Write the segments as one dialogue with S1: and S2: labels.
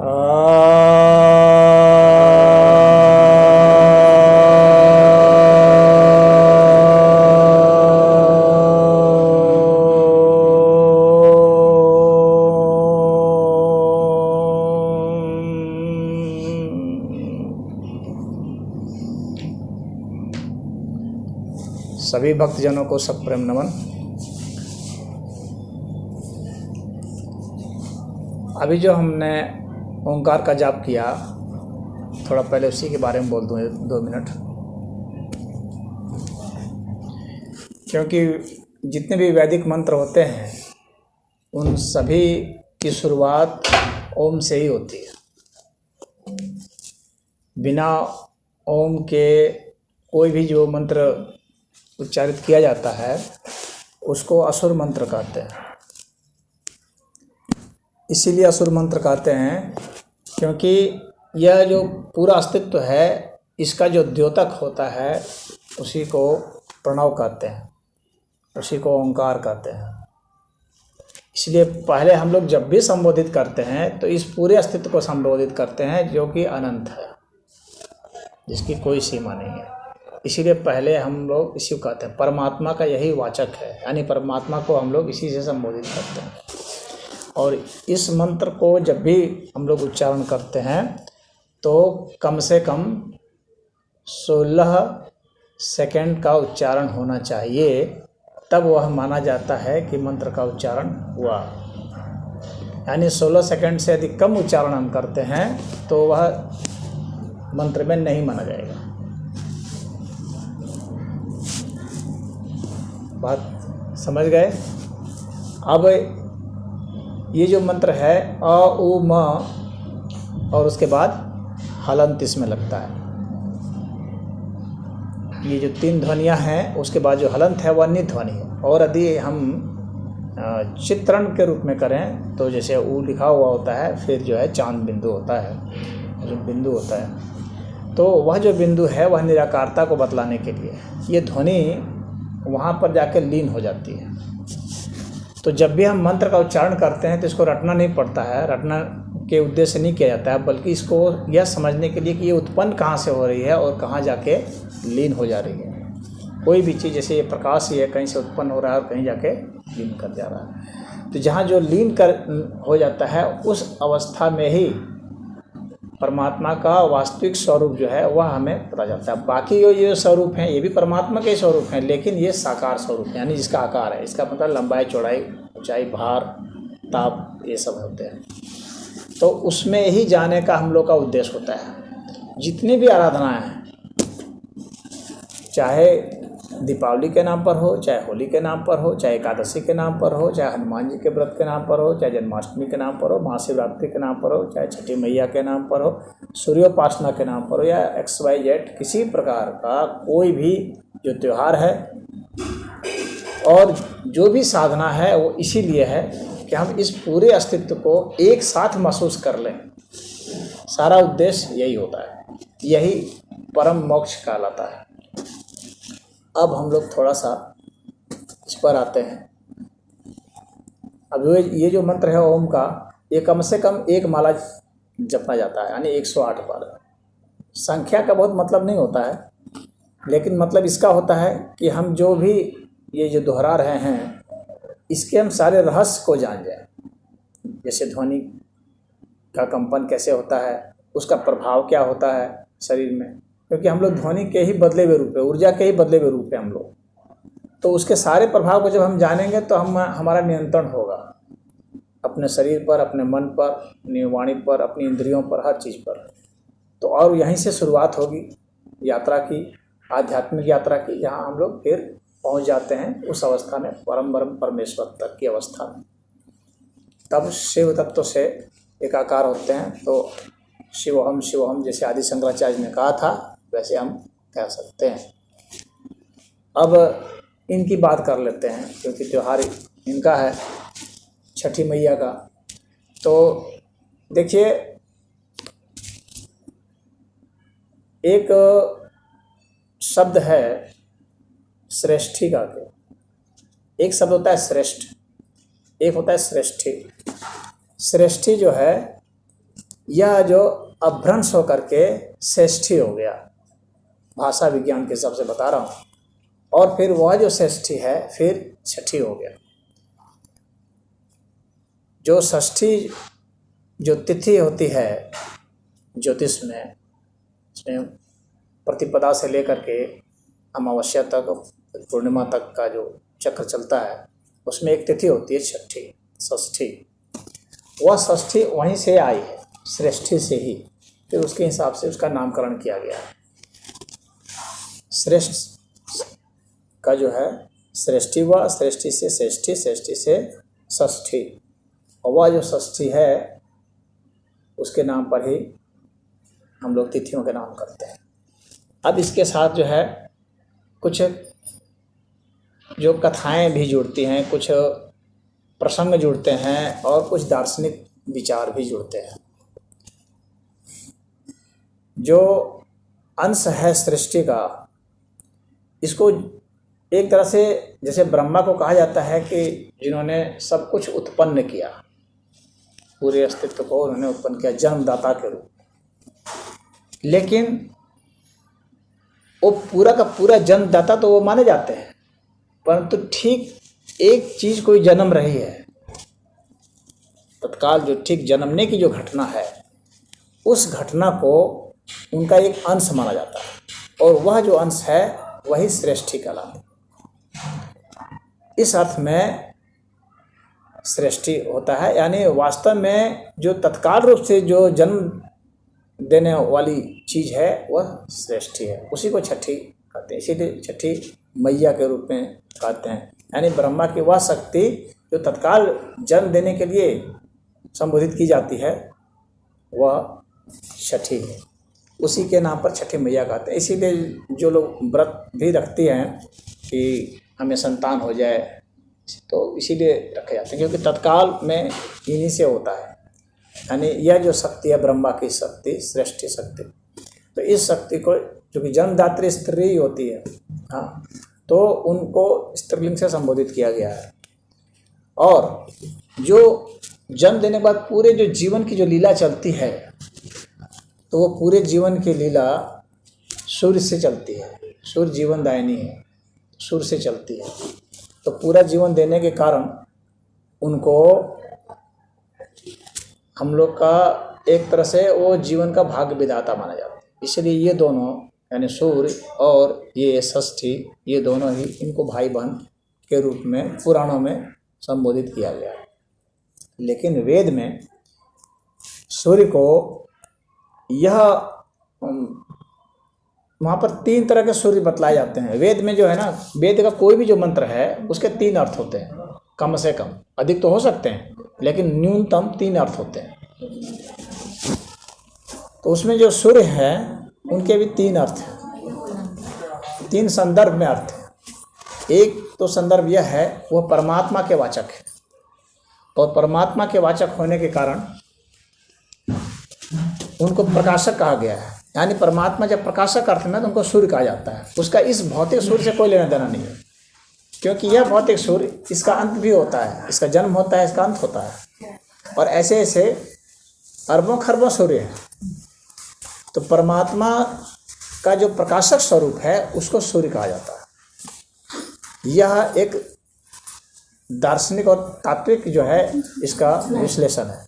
S1: सभी भक्तजनों को सब प्रेम नमन। अभी जो हमने ओंकार का जाप किया, थोड़ा पहले उसी के बारे में बोल दूँ 2 मिनट, क्योंकि जितने भी वैदिक मंत्र होते हैं उन सभी की शुरुआत ओम से ही होती है। बिना ओम के कोई भी जो मंत्र उच्चारित किया जाता है उसको असुर मंत्र कहते हैं। इसीलिए असुर मंत्र कहते हैं क्योंकि यह जो पूरा अस्तित्व है इसका जो द्योतक होता है उसी को प्रणव कहते हैं, उसी को ओंकार कहते हैं। इसलिए पहले हम लोग जब भी संबोधित करते हैं तो इस पूरे अस्तित्व को संबोधित करते हैं जो कि अनंत है, जिसकी कोई सीमा नहीं है। इसीलिए पहले हम लोग इसी को कहते हैं। परमात्मा का यही वाचक है, यानी परमात्मा को हम लोग इसी से संबोधित करते हैं। और इस मंत्र को जब भी हम लोग उच्चारण करते हैं तो कम से कम 16 सेकंड का उच्चारण होना चाहिए, तब वह माना जाता है कि मंत्र का उच्चारण हुआ। यानी 16 सेकंड से अधिक कम उच्चारण हम करते हैं तो वह मंत्र में नहीं माना जाएगा। बात समझ गए? अब ये जो मंत्र है अ उ म और उसके बाद हलंत इसमें लगता है। ये जो 3 ध्वनियाँ हैं उसके बाद जो हलंत है वह निध ध्वनि है। और यदि हम चित्रण के रूप में करें तो जैसे उ लिखा हुआ होता है, फिर जो है चांद बिंदु होता है, जो बिंदु होता है, तो वह जो बिंदु है वह निराकारता को बतलाने के लिए ये ध्वनि वहाँ पर जाकर लीन हो जाती है। तो जब भी हम मंत्र का उच्चारण करते हैं तो इसको रटना नहीं पड़ता है, रटना के उद्देश्य नहीं किया जाता है, बल्कि इसको यह समझने के लिए कि ये उत्पन्न कहाँ से हो रही है और कहाँ जाके लीन हो जा रही है। कोई भी चीज़ जैसे ये प्रकाश ही है, कहीं से उत्पन्न हो रहा है और कहीं जाके लीन कर जा रहा है। तो जहाँ जो लीन कर हो जाता है उस अवस्था में ही परमात्मा का वास्तविक स्वरूप जो है वह हमें पता चलता है। बाकी ये स्वरूप हैं ये भी परमात्मा के स्वरूप हैं, लेकिन ये साकार स्वरूप है, यानी जिसका आकार है, इसका मतलब लंबाई, चौड़ाई, ऊंचाई, भार, ताप, ये सब होते हैं। तो उसमें ही जाने का हम लोग का उद्देश्य होता है। जितनी भी आराधनाएं हैं, चाहे दीपावली के नाम पर हो, चाहे होली के नाम पर हो, चाहे एकादशी के नाम पर हो, चाहे हनुमान जी के व्रत के नाम पर हो, चाहे जन्माष्टमी के नाम पर हो, महाशिवरात्रि के नाम पर हो, चाहे छठी मैया के नाम पर हो, सूर्योपासना के नाम पर हो, या XYZ किसी प्रकार का कोई भी जो त्यौहार है और जो भी साधना है वो इसीलिए है कि हम इस पूरे अस्तित्व को एक साथ महसूस कर लें। सारा उद्देश्य यही होता है, यही परम मोक्ष कहलाता है। अब हम लोग थोड़ा सा इस पर आते हैं। अब ये जो मंत्र है ओम का, ये कम से कम 1 माला जपना जाता है, यानी 108 बार। संख्या का बहुत मतलब नहीं होता है, लेकिन मतलब इसका होता है कि हम जो भी ये जो दोहरा रहे हैं इसके हम सारे रहस्य को जान जाएं। जैसे ध्वनि का कंपन कैसे होता है, उसका प्रभाव क्या होता है शरीर में, क्योंकि हम लोग ध्वनि के ही बदले हुए रूप है, ऊर्जा के ही बदले हुए रूप है हम लोग। तो उसके सारे प्रभाव को जब हम जानेंगे तो हमारा नियंत्रण होगा अपने शरीर पर, अपने मन पर, अपनी वाणी पर, अपनी इंद्रियों पर, हर चीज़ पर। तो और यहीं से शुरुआत होगी यात्रा की, आध्यात्मिक यात्रा की, जहाँ हम लोग फिर पहुँच जाते हैं उस अवस्था में, परम परमेश्वर तक की अवस्था में। तब शिव तत्व से एकाकार होते हैं। तो शिवोहम जैसे आदि शंकराचार्य ने कहा था वैसे हम कह सकते हैं। अब इनकी बात कर लेते हैं, क्योंकि त्यौहार इनका है, छठी मैया का। तो देखिए, एक शब्द है श्रेष्ठी का के, एक शब्द होता है श्रेष्ठ, एक होता है श्रेष्ठी। श्रेष्ठी जो है यह जो अभ्रंश होकर के षष्ठी हो गया, भाषा विज्ञान के हिसाब से बता रहा हूँ, और फिर वह जो षष्ठी है फिर छठी हो गया। जो षष्ठी जो तिथि होती है ज्योतिष में, उसमें प्रतिपदा से लेकर के अमावस्या तक, पूर्णिमा तक का जो चक्र चलता है, उसमें एक तिथि होती है छठी, षष्ठी। वह षष्ठी वहीं से आई है, श्रेष्ठी से ही, फिर उसके हिसाब से उसका नामकरण किया गया है। श्रेष्ठ का जो है श्रेष्ठी, वह श्रेष्ठी से श्रेष्ठी, श्रेष्ठी से षष्ठी, और वह जो षष्ठी है उसके नाम पर ही हम लोग तिथियों के नाम करते हैं। अब इसके साथ जो है कुछ जो कथाएं भी जुड़ती हैं, कुछ प्रसंग जुड़ते हैं, और कुछ दार्शनिक विचार भी जुड़ते हैं। जो अंश है सृष्टि का, इसको एक तरह से जैसे ब्रह्मा को कहा जाता है कि जिन्होंने सब कुछ उत्पन्न किया, पूरे अस्तित्व को उन्होंने उत्पन्न किया जन्मदाता के रूप। लेकिन वो पूरा का पूरा जन्मदाता तो वो माने जाते हैं, परंतु ठीक एक चीज़ कोई जन्म रही है, तत्काल जो ठीक जन्मने की जो घटना है, उस घटना को उनका एक अंश माना जाता है, और वह जो अंश है वही श्रेष्ठी कहलाता है। इस अर्थ में श्रेष्ठी होता है, यानी वास्तव में जो तत्काल रूप से जो जन्म देने वाली चीज़ है वह श्रेष्ठी है, उसी को छठी कहते हैं। इसीलिए छठी मैया के रूप में कहते हैं, यानी ब्रह्मा की वह शक्ति जो तत्काल जन्म देने के लिए संबोधित की जाती है वह छठी है, उसी के नाम पर छठी मैया कहते हैं। इसीलिए जो लोग व्रत भी रखती हैं कि हमें संतान हो जाए, तो इसीलिए रखे जाते हैं, क्योंकि तत्काल में इन्हीं से होता है। यानी यह जो शक्ति है ब्रह्मा की शक्ति, श्रेष्ठी शक्ति, तो इस शक्ति को, चूँकि जन्मदात्री स्त्री होती है, हाँ, तो उनको स्त्रीलिंग से संबोधित किया गया है। और जो जन्म देने के बाद पूरे जो जीवन की जो लीला चलती है, तो वो पूरे जीवन की लीला सूर्य से चलती है। सूर्य जीवनदायिनी है, सूर्य से चलती है, तो पूरा जीवन देने के कारण उनको हम लोग का एक तरह से वो जीवन का भाग्य विधाता माना जाता है। इसलिए ये दोनों, यानी सूर्य और ये षष्ठी, ये दोनों ही, इनको भाई बहन के रूप में पुराणों में संबोधित किया गया है। लेकिन वेद में सूर्य को यह वहाँ पर 3 तरह के सूर्य बतलाए जाते हैं। वेद में जो है ना, वेद का कोई भी जो मंत्र है उसके 3 अर्थ होते हैं, कम से कम, अधिक तो हो सकते हैं, लेकिन न्यूनतम 3 अर्थ होते हैं। तो उसमें जो सूर्य है उनके भी 3 अर्थ हैं, 3 संदर्भ में अर्थ है। एक तो संदर्भ यह है, वह परमात्मा के वाचक है, और परमात्मा के वाचक होने के कारण उनको प्रकाशक कहा गया है। यानी परमात्मा जब प्रकाशक अर्थ में, तो उनको सूर्य कहा जाता है। उसका इस भौतिक सूर्य से कोई लेना देना नहीं है, क्योंकि यह भौतिक सूर्य, इसका अंत भी होता है, इसका जन्म होता है, इसका अंत होता है, और ऐसे ऐसे अरबों खरबों सूर्य हैं। तो परमात्मा का जो प्रकाशक स्वरूप है उसको सूर्य कहा जाता है। यह एक दार्शनिक और तात्विक जो है इसका विश्लेषण है।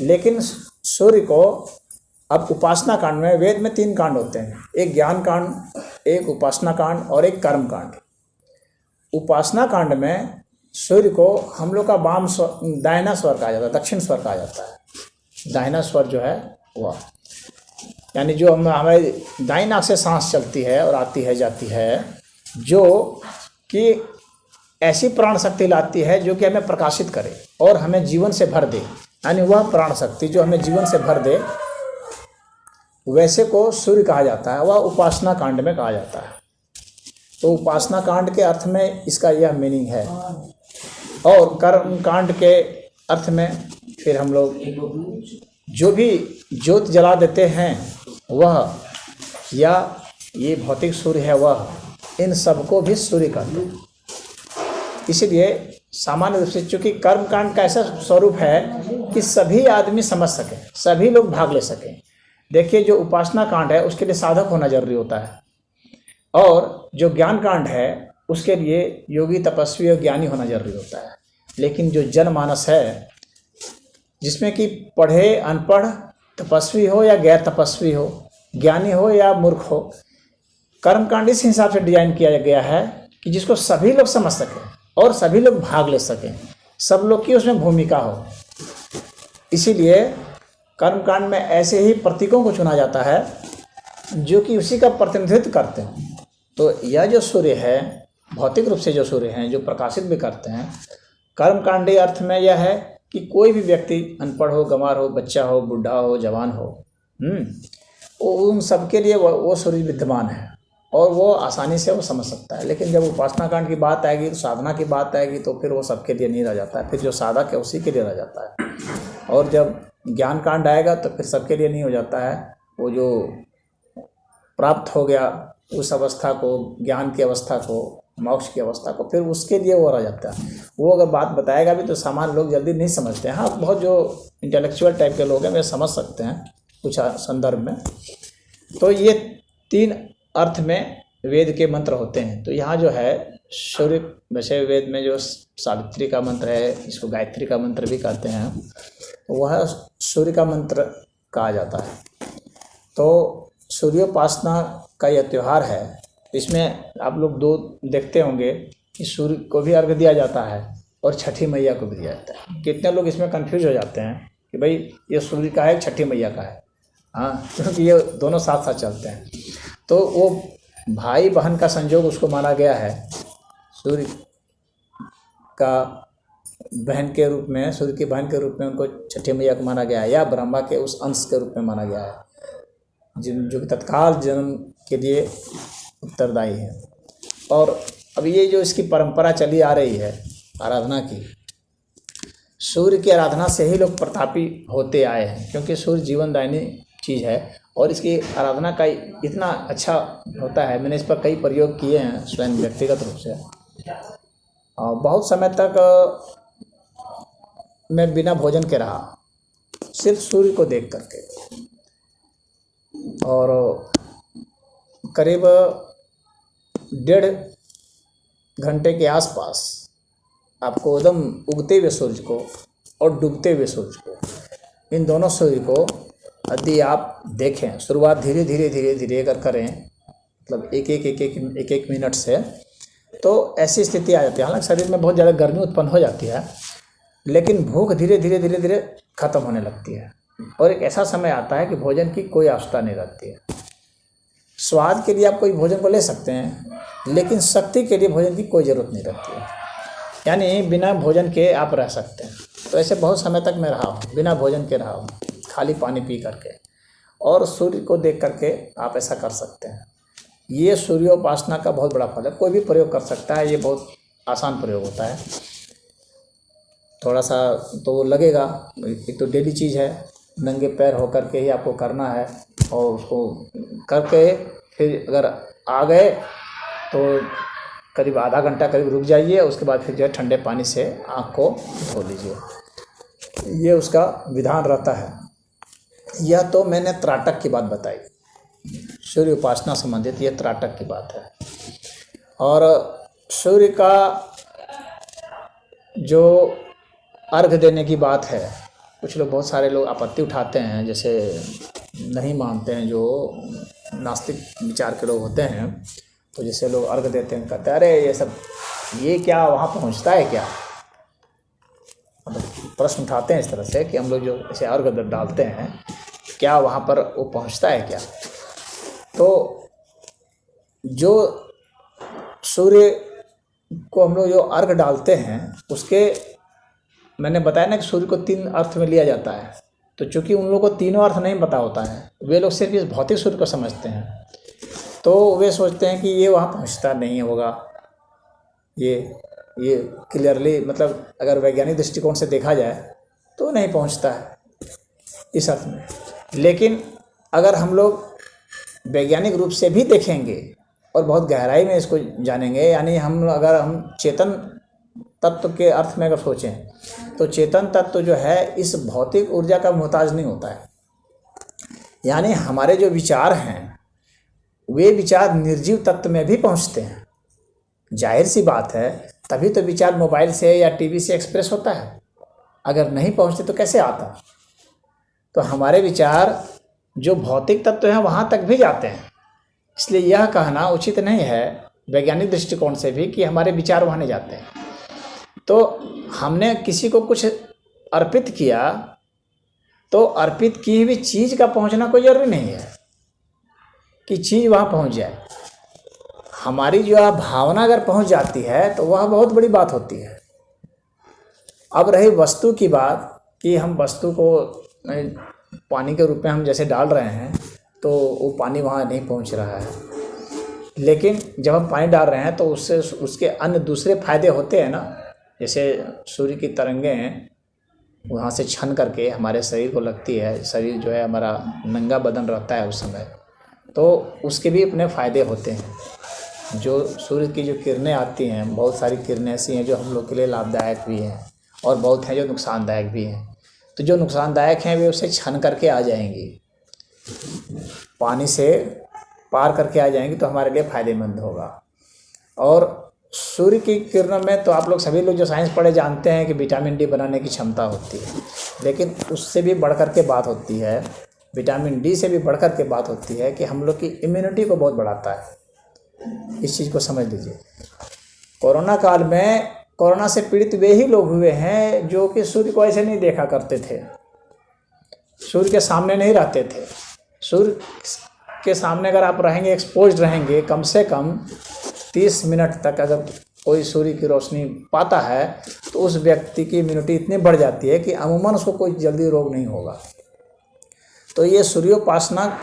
S1: लेकिन सूर्य को अब उपासना कांड में, वेद में 3 कांड होते हैं, एक ज्ञान कांड, एक उपासना कांड और एक कर्म कांड। उपासना कांड में सूर्य को हम लोग का वाम स्वर, दाहिना स्वर कहा जाता है, दक्षिण स्वर कहा जाता है। दाहिना स्वर जो है वह, यानी जो हमारे दाईं नाक से सांस चलती है और आती है जाती है, जो कि ऐसी प्राण शक्ति लाती है जो कि हमें प्रकाशित करे और हमें जीवन से भर दे। यानी वह प्राण शक्ति जो हमें जीवन से भर दे, वैसे को सूर्य कहा जाता है, वह उपासना कांड में कहा जाता है। तो उपासना कांड के अर्थ में इसका यह मीनिंग है। और कर्म कांड के अर्थ में फिर हम लोग जो भी ज्योत जला देते हैं वह, या ये भौतिक सूर्य है वह, इन सबको भी सूर्य कहते हैं। इसीलिए सामान्य रूप से, चूँकि कर्म कांड का ऐसा स्वरूप है कि सभी आदमी समझ सकें, सभी लोग भाग ले सकें। देखिए, जो उपासना कांड है उसके लिए साधक होना जरूरी होता है, और जो ज्ञान कांड है उसके लिए योगी, तपस्वी और ज्ञानी होना जरूरी होता है। लेकिन जो जनमानस है, जिसमें कि पढ़े अनपढ़, तपस्वी हो या गैर तपस्वी हो, ज्ञानी हो या मूर्ख हो, कर्मकांड इस हिसाब से डिजाइन किया गया है कि जिसको सभी लोग समझ सकें और सभी लोग भाग ले सकें, सब लोग की उसमें भूमिका हो। इसीलिए कर्मकांड में ऐसे ही प्रतीकों को चुना जाता है जो कि उसी का प्रतिनिधित्व करते हैं। तो यह जो सूर्य है, भौतिक रूप से जो सूर्य हैं, जो प्रकाशित भी करते हैं, कर्मकांडी अर्थ में यह है कि कोई भी व्यक्ति, अनपढ़ हो, गंवार हो, बच्चा हो, बूढ़ा हो, जवान हो, उन सबके लिए वो सूर्य विद्यमान है और वो आसानी से वो समझ सकता है। लेकिन जब उपासना कांड की बात आएगी, साधना की बात आएगी, तो फिर वो सबके लिए नहीं रह जाता है, फिर जो साधक है उसी के लिए रह जाता है। और जब ज्ञान कांड आएगा तो फिर सबके लिए नहीं हो जाता है। वो जो प्राप्त हो गया उस अवस्था को, ज्ञान की अवस्था को, मोक्ष की अवस्था को, फिर उसके लिए वो रह जाता है। वो अगर बात बताएगा भी तो सामान्य लोग जल्दी नहीं समझते हैं। हाँ, बहुत जो इंटेलेक्चुअल टाइप के लोग हैं वे समझ सकते हैं कुछ संदर्भ में। तो ये 3 अर्थ में वेद के मंत्र होते हैं। तो यहाँ जो है सूर्य, वैसे वेद में जो सावित्री का मंत्र है, इसको गायत्री का मंत्र भी कहते हैं, वह सूर्य का मंत्र कहा जाता है। तो सूर्योपासना का यह त्यौहार है। इसमें आप लोग 2 देखते होंगे कि सूर्य को भी अर्घ्य दिया जाता है और छठी मैया को भी दिया जाता है। कितने लोग इसमें कंफ्यूज हो जाते हैं कि भाई ये सूर्य का है, छठी मैया का है। हाँ, क्योंकि ये दोनों साथ साथ चलते हैं। तो वो भाई बहन का संयोग उसको माना गया है, सूर्य का बहन के रूप में, सूर्य की बहन के रूप में उनको छठी मैया को माना गया है, या ब्रह्मा के उस अंश के रूप में माना गया है जो कि तत्काल जन्म के लिए उत्तरदायी है। और अब ये जो इसकी परंपरा चली आ रही है आराधना की, सूर्य की आराधना से ही लोग प्रतापी होते आए हैं, क्योंकि सूर्य जीवनदायिनी चीज़ है और इसकी आराधना का इतना अच्छा होता है। मैंने इस पर कई प्रयोग किए हैं स्वयं व्यक्तिगत रूप से। और बहुत समय तक मैं बिना भोजन के रहा, सिर्फ सूर्य को देख करके, और करीब 1.5 घंटे के आसपास आपको एकदम उगते हुए सूरज को और डूबते हुए सूरज को, इन दोनों सूर्य को यदि आप देखें, शुरुआत धीरे धीरे अगर करें, मतलब एक मिनट से, तो ऐसी स्थिति आ जाती है। हालांकि शरीर में बहुत ज़्यादा गर्मी उत्पन्न हो जाती है, लेकिन भूख धीरे धीरे खत्म होने लगती है और एक ऐसा समय आता है कि भोजन की कोई आवश्यकता नहीं रहती है। स्वाद के लिए आप कोई भोजन को ले सकते हैं, लेकिन शक्ति के लिए भोजन की कोई ज़रूरत नहीं रहती है। यानी बिना भोजन के आप रह सकते हैं। तो ऐसे बहुत समय तक मैं रहा हूँ, बिना भोजन के रहा हूँ, खाली पानी पी करके, और सूर्य को देख करके आप ऐसा कर सकते हैं। ये सूर्योपासना का बहुत बड़ा फल है। कोई भी प्रयोग कर सकता है, ये बहुत आसान प्रयोग होता है। थोड़ा सा तो लगेगा, एक तो डेली चीज़ है, नंगे पैर होकर के ही आपको करना है, और उसको करके फिर अगर आ गए तो करीब आधा घंटा करीब रुक जाइए, उसके बाद फिर जो है ठंडे पानी से आँख को धो लीजिए। ये उसका विधान रहता है। यह तो मैंने त्राटक की बात बताई, सूर्य उपासना संबंधित ये त्राटक की बात है। और सूर्य का जो अर्घ देने की बात है, कुछ लोग, बहुत सारे लोग आपत्ति उठाते हैं, जैसे नहीं मानते हैं, जो नास्तिक विचार के लोग होते हैं, तो जैसे लोग अर्घ देते हैं, कहते हैं अरे ये सब, ये क्या वहाँ पहुँचता है क्या? मतलब प्रश्न उठाते हैं इस तरह से कि हम लोग जो ऐसे अर्घ डालते हैं, क्या वहाँ पर वो पहुँचता है क्या? तो जो सूर्य को हम लोग जो अर्घ डालते हैं, उसके मैंने बताया ना कि सूर्य को 3 अर्थ में लिया जाता है। तो चूंकि उन लोगों को तीनों अर्थ नहीं पता होता है, वे लोग सिर्फ इस भौतिक सूर्य को समझते हैं, तो वे सोचते हैं कि ये वहाँ पहुँचता नहीं होगा। ये क्लियरली, मतलब अगर वैज्ञानिक दृष्टिकोण से देखा जाए तो नहीं पहुँचता है इस अर्थ में। लेकिन अगर हम लोग वैज्ञानिक रूप से भी देखेंगे और बहुत गहराई में इसको जानेंगे, यानी हम चेतन तत्व के अर्थ में अगर सोचें तो चेतन तत्व जो है इस भौतिक ऊर्जा का मोहताज नहीं होता है। यानी हमारे जो विचार हैं वे विचार निर्जीव तत्व में भी पहुंचते हैं। जाहिर सी बात है, तभी तो विचार मोबाइल से या टीवी से एक्सप्रेस होता है। अगर नहीं पहुंचते तो कैसे आता? तो हमारे विचार जो भौतिक तत्व हैं वहाँ तक भी जाते हैं। इसलिए यह कहना उचित नहीं है वैज्ञानिक दृष्टिकोण से भी कि हमारे विचार वहाँ नहीं जाते हैं। तो हमने किसी को कुछ अर्पित किया तो अर्पित की हुई चीज़ का पहुँचना कोई ज़रूरी नहीं है कि चीज़ वहाँ पहुँच जाए। हमारी जो भावना अगर पहुँच जाती है तो वह बहुत बड़ी बात होती है। अब रही वस्तु की बात कि हम वस्तु को पानी के रूप में हम जैसे डाल रहे हैं तो वो पानी वहाँ नहीं पहुँच रहा है, लेकिन जब हम पानी डाल रहे हैं तो उससे उसके अन्य दूसरे फायदे होते हैं ना। जैसे सूर्य की तरंगें वहाँ से छन करके हमारे शरीर को लगती है, शरीर जो है हमारा नंगा बदन रहता है उस समय, तो उसके भी अपने फ़ायदे होते हैं। जो सूर्य की जो किरणें आती हैं, बहुत सारी किरणें ऐसी हैं जो हम लोग के लिए लाभदायक भी हैं और बहुत हैं जो नुकसानदायक भी हैं। तो जो नुकसानदायक हैं वे उससे छन करके आ जाएंगी, पानी से पार करके आ जाएंगी, तो हमारे लिए फ़ायदेमंद होगा। और सूर्य की किरणों में तो आप लोग सभी लोग जो साइंस पढ़े जानते हैं कि विटामिन डी बनाने की क्षमता होती है, लेकिन उससे भी बढ़कर के बात होती है, विटामिन डी से भी बढ़कर के बात होती है कि हम लोग की इम्यूनिटी को बहुत बढ़ाता है। इस चीज़ को समझ लीजिए। कोरोना काल में कोरोना से पीड़ित वे ही लोग हुए हैं जो कि सूर्य को ऐसे नहीं देखा करते थे, सूर्य के सामने नहीं रहते थे। सूर्य के सामने अगर आप रहेंगे, एक्सपोज्ड रहेंगे, कम से कम 30 मिनट तक अगर कोई सूर्य की रोशनी पाता है तो उस व्यक्ति की इम्यूनिटी इतनी बढ़ जाती है कि अमूमन उसको कोई जल्दी रोग नहीं होगा। तो ये सूर्योपासना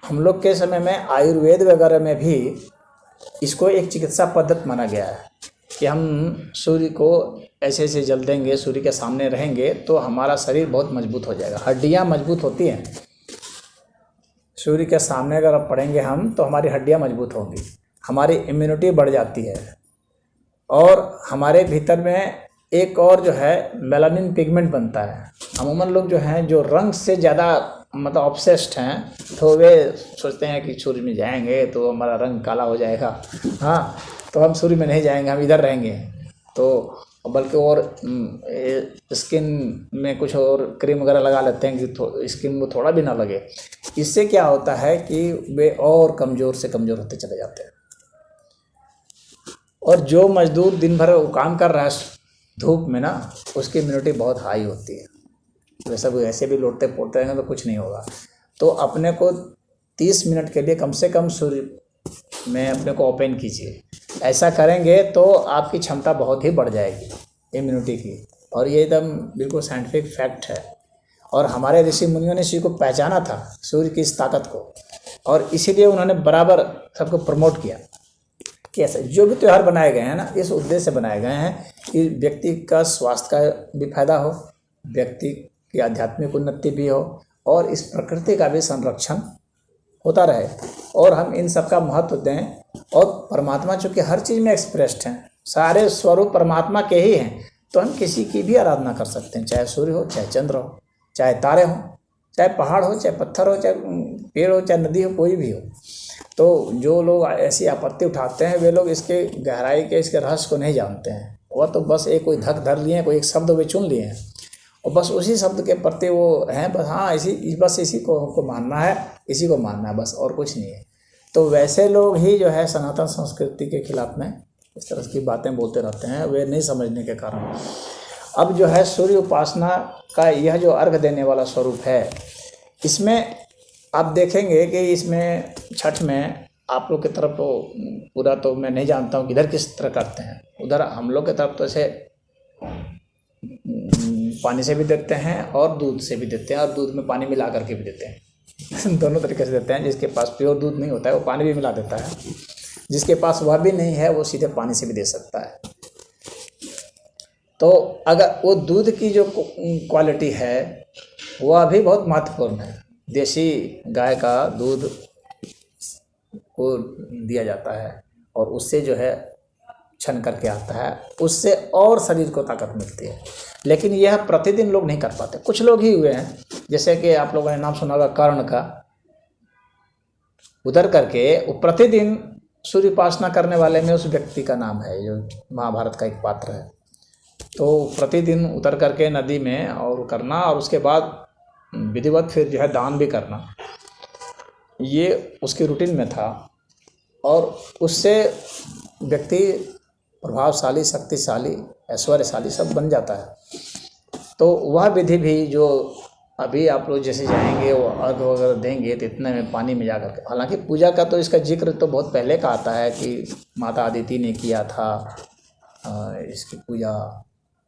S1: हम लोग के समय में आयुर्वेद वगैरह में भी इसको एक चिकित्सा पद्धति माना गया है कि हम सूर्य को ऐसे ऐसे जल देंगे, सूर्य के सामने रहेंगे तो हमारा शरीर बहुत मजबूत हो जाएगा, हड्डियाँ मजबूत होती हैं। सूर्य के सामने अगर अब पड़ेंगे हम तो हमारी हड्डियाँ मजबूत होंगी, हमारी इम्यूनिटी बढ़ जाती है और हमारे भीतर में एक और जो है मेलानिन पिगमेंट बनता है। अमूमन लोग जो हैं जो रंग से ज़्यादा मतलब ऑब्सेस्ड हैं तो वे सोचते हैं कि सूर्य में जाएंगे तो हमारा रंग काला हो जाएगा, हाँ तो हम सूर्य में नहीं जाएंगे, हम इधर रहेंगे। तो बल्कि और स्किन में कुछ और क्रीम वगैरह लगा लेते हैं कि स्किन को थोड़ा भी ना लगे। इससे क्या होता है कि वे और कमज़ोर से कमज़ोर होते चले जाते हैं। और जो मजदूर दिन भर वो काम कर रहा है धूप में ना, उसकी इम्यूनिटी बहुत हाई होती है। वैसे वो ऐसे भी लौटते पोड़ते रहेंगे तो कुछ नहीं होगा। तो अपने को 30 मिनट के लिए कम से कम सूर्य में अपने को ओपन कीजिए। ऐसा करेंगे तो आपकी क्षमता बहुत ही बढ़ जाएगी इम्यूनिटी की, और ये एकदम बिल्कुल साइंटिफिक फैक्ट है। और हमारे ऋषि मुनियों ने इसी को पहचाना था, सूर्य की इस ताकत को, और इसीलिए उन्होंने बराबर सबको प्रमोट किया कि ऐसा जो भी त्यौहार बनाए गए हैं ना, इस उद्देश्य से बनाए गए हैं कि व्यक्ति का स्वास्थ्य का भी फायदा हो, व्यक्ति की आध्यात्मिक उन्नति भी हो और इस प्रकृति का भी संरक्षण होता रहे और हम इन सब का महत्व दें। और परमात्मा चूँकि हर चीज़ में एक्सप्रेस्ड हैं, सारे स्वरूप परमात्मा के ही हैं, तो हम किसी की भी आराधना कर सकते हैं, चाहे सूर्य हो, चाहे चंद्र हो, चाहे तारे हों, चाहे पहाड़ हो, चाहे पत्थर हो, चाहे पेड़ हो, चाहे नदी हो, कोई भी हो। तो जो लोग ऐसी आपत्ति उठाते हैं वे लोग इसके गहराई के, इसके रहस्य को नहीं जानते हैं। वह तो बस एक कोई धक धर लिए हैं, कोई एक शब्द वे चुन लिए हैं और बस उसी शब्द के प्रति वो हैं, बस हाँ इसी को हमको मानना है, इसी को मानना है, बस और कुछ नहीं है। तो वैसे लोग ही जो है सनातन संस्कृति के खिलाफ में इस तरह की बातें बोलते रहते हैं, वे नहीं समझने के कारण। अब जो है सूर्य उपासना का यह जो अर्घ देने वाला स्वरूप है, इसमें आप देखेंगे कि इसमें छठ में आप लोग की तरफ तो पूरा तो मैं नहीं जानता हूँ किधर किस तरह करते हैं। उधर हम लोग की तरफ तो ऐसे पानी से भी देते हैं और दूध से भी देते हैं और दूध में पानी मिला करके भी देते हैं दोनों तरीके से देते हैं। जिसके पास प्योर दूध नहीं होता है वो पानी भी मिला देता है, जिसके पास वह भी नहीं है वो सीधे पानी से भी दे सकता है। तो अगर वो दूध की जो क्वालिटी है वह भी बहुत महत्वपूर्ण है। देसी गाय का दूध को दिया जाता है और उससे जो है छन करके आता है, उससे और शरीर को ताकत मिलती है। लेकिन यह प्रतिदिन लोग नहीं कर पाते, कुछ लोग ही हुए हैं, जैसे कि आप लोगों ने नाम सुना होगा कर्ण का। उधर करके वो प्रतिदिन सूर्य उपासना करने वाले में उस व्यक्ति का नाम है, जो महाभारत का एक पात्र है। तो प्रतिदिन उतर करके नदी में और करना, और उसके बाद विधिवत फिर जो है दान भी करना, ये उसकी रूटीन में था। और उससे व्यक्ति प्रभावशाली, शक्तिशाली, ऐश्वर्यशाली सब बन जाता है। तो वह विधि भी जो अभी आप लोग जैसे जाएंगे वो अर्घ्य वगैरह देंगे तो इतने में पानी में जा करके, हालांकि पूजा का तो इसका जिक्र तो बहुत पहले का आता है कि माता अदिति ने किया था इसकी पूजा,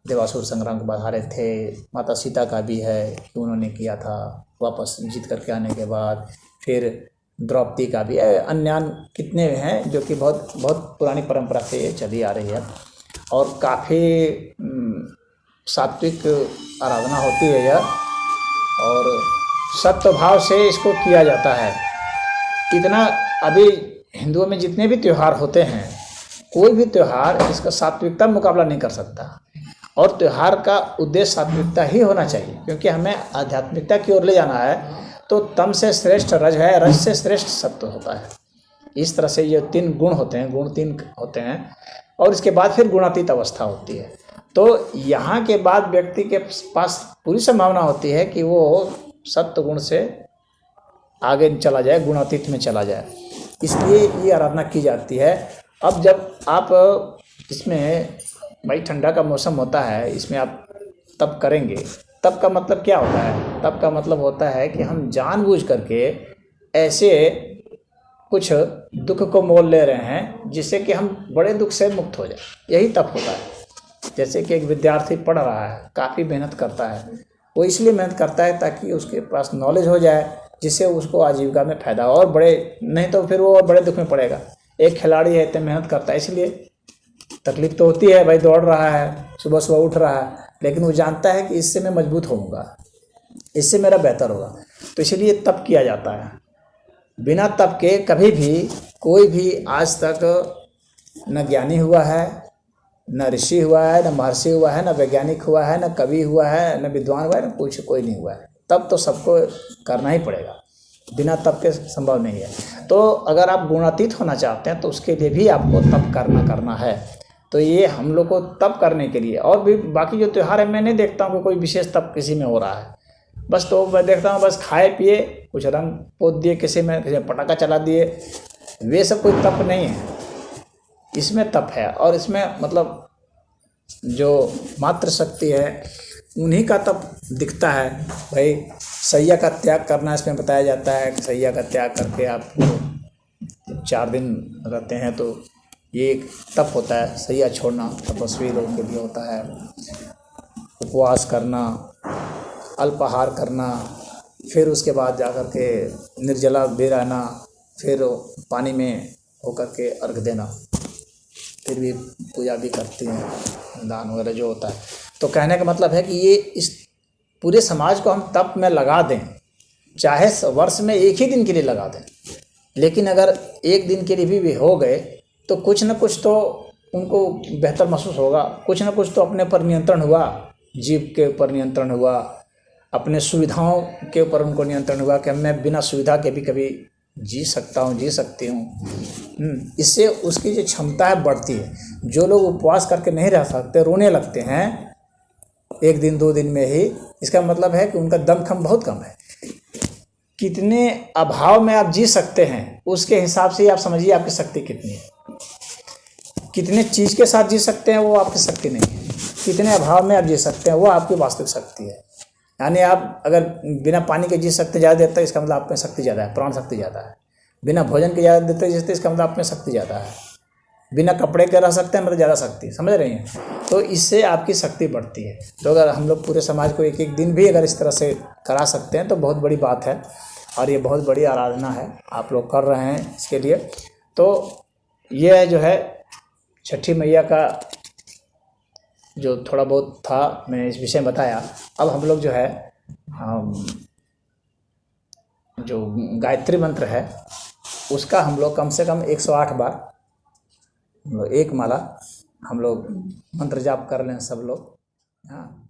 S1: देवासुर संग्राम के बाद हारे थे। माता सीता का भी है कि उन्होंने किया था वापस जीत करके आने के बाद। फिर द्रौपदी का भी है, अन्य कितने हैं जो कि बहुत बहुत पुरानी परंपरा से ये चली आ रही है। और काफ़ी सात्विक आराधना होती है यह, और सत्य भाव से इसको किया जाता है। इतना अभी हिंदुओं में जितने भी त्यौहार होते हैं, कोई भी त्यौहार इसका सात्विकता मुकाबला नहीं कर सकता। और त्यौहार का उद्देश्य सात्विकता ही होना चाहिए, क्योंकि हमें आध्यात्मिकता की ओर ले जाना है। तो तम से श्रेष्ठ रज है, रज से श्रेष्ठ सत्य होता है। इस तरह से ये 3 गुण होते हैं, गुण 3 होते हैं, और इसके बाद फिर गुणातीत अवस्था होती है। तो यहाँ के बाद व्यक्ति के पास पूरी संभावना होती है कि वो सत्य गुण से आगे चला जाए, गुणातीत में चला जाए। इसलिए ये आराधना की जाती है। अब जब आप इसमें, भाई ठंडा का मौसम होता है, इसमें आप तप करेंगे, तप का मतलब क्या होता है? तप का मतलब होता है कि हम जानबूझ करके ऐसे कुछ दुख को मोल ले रहे हैं जिससे कि हम बड़े दुख से मुक्त हो जाए, यही तप होता है। जैसे कि एक विद्यार्थी पढ़ रहा है, काफ़ी मेहनत करता है, वो इसलिए मेहनत करता है ताकि उसके पास नॉलेज हो जाए, जिससे उसको आजीविका में फ़ायदा हो, और बड़े नहीं तो फिर वो बड़े दुख में पड़ेगा। एक खिलाड़ी है, इतने मेहनत करता है, इसलिए तकलीफ तो होती है, भाई दौड़ रहा है, सुबह सुबह उठ रहा है, लेकिन वो जानता है कि इससे मैं मजबूत होऊंगा, इससे मेरा बेहतर होगा, तो इसीलिए तप किया जाता है। बिना तप के कभी भी कोई भी आज तक न ज्ञानी हुआ है, न ऋषि हुआ है, न महर्षि हुआ है, न वैज्ञानिक हुआ है, न कवि हुआ है, न विद्वान हुआ है, न कुछ कोई नहीं हुआ है। तप तो सबको करना ही पड़ेगा, बिना तप के संभव नहीं है। तो अगर आप गुणातीत होना चाहते हैं तो उसके लिए भी आपको तप करना है। तो ये हम लोग को तप करने के लिए, और भी बाकी जो त्यौहार है मैं नहीं देखता हूँ कि कोई विशेष तप किसी में हो रहा है। बस तो मैं देखता हूँ बस खाए पिए, कुछ रंग पोत दिए, किसी में पटाखा चला दिए, वे सब कोई तप नहीं है। इसमें तप है, और इसमें मतलब जो मात्र शक्ति है उन्हीं का तप दिखता है। भाई सैया का त्याग करना इसमें बताया जाता है कि सैया का त्याग करके आप 4 दिन रहते हैं तो ये एक तप होता है। सैया छोड़ना तपस्वी लोगों के लिए होता है। उपवास करना, अल्पाहार करना, फिर उसके बाद जाकर के निर्जला भी रहना, फिर पानी में होकर के अर्घ देना, फिर भी पूजा भी करती हैं, दान वगैरह जो होता है। तो कहने का मतलब है कि ये इस पूरे समाज को हम तप में लगा दें, चाहे वर्ष में एक ही दिन के लिए लगा दें, लेकिन अगर एक दिन के लिए भी हो गए तो कुछ न कुछ तो उनको बेहतर महसूस होगा, कुछ न कुछ तो अपने पर नियंत्रण हुआ, जीव के ऊपर नियंत्रण हुआ, अपने सुविधाओं के ऊपर उनको नियंत्रण हुआ कि मैं बिना सुविधा के भी कभी जी सकता हूँ, जी सकती हूँ। इससे उसकी जो क्षमता है बढ़ती है। जो लोग उपवास करके नहीं रह सकते, रोने लगते हैं 1 दिन 2 दिन में ही, इसका मतलब है कि उनका दमखम बहुत कम है। कितने अभाव में आप जी सकते हैं उसके हिसाब से आप समझिए आपकी शक्ति कितनी है। कितने चीज़ के साथ जी सकते हैं वो आपकी शक्ति नहीं है, कितने अभाव में आप जी सकते हैं वो आपकी वास्तविक शक्ति है। यानी आप अगर बिना पानी के जी सकते ज़्यादा देर तक, इसका मतलब आप में शक्ति ज़्यादा है, प्राण शक्ति ज़्यादा है। बिना भोजन के ज़्यादा देर तक जीते, इसका मतलब आप में शक्ति ज़्यादा है। बिना कपड़े के रह सकते हैं, मतलब ज़्यादा शक्ति, समझ रही हैं। तो इससे आपकी शक्ति बढ़ती है। तो अगर हम लोग पूरे समाज को एक दिन भी अगर इस तरह से करा सकते हैं तो बहुत बड़ी बात है, और ये बहुत बड़ी आराधना है, आप लोग कर रहे हैं इसके लिए। तो ये जो है छठी मैया का जो थोड़ा बहुत था मैंने इस विषय में बताया। अब हम लोग जो है जो गायत्री मंत्र है उसका हम लोग कम से कम 108 बार, एक माला हम लोग मंत्र जाप कर लें सब लोग। हाँ।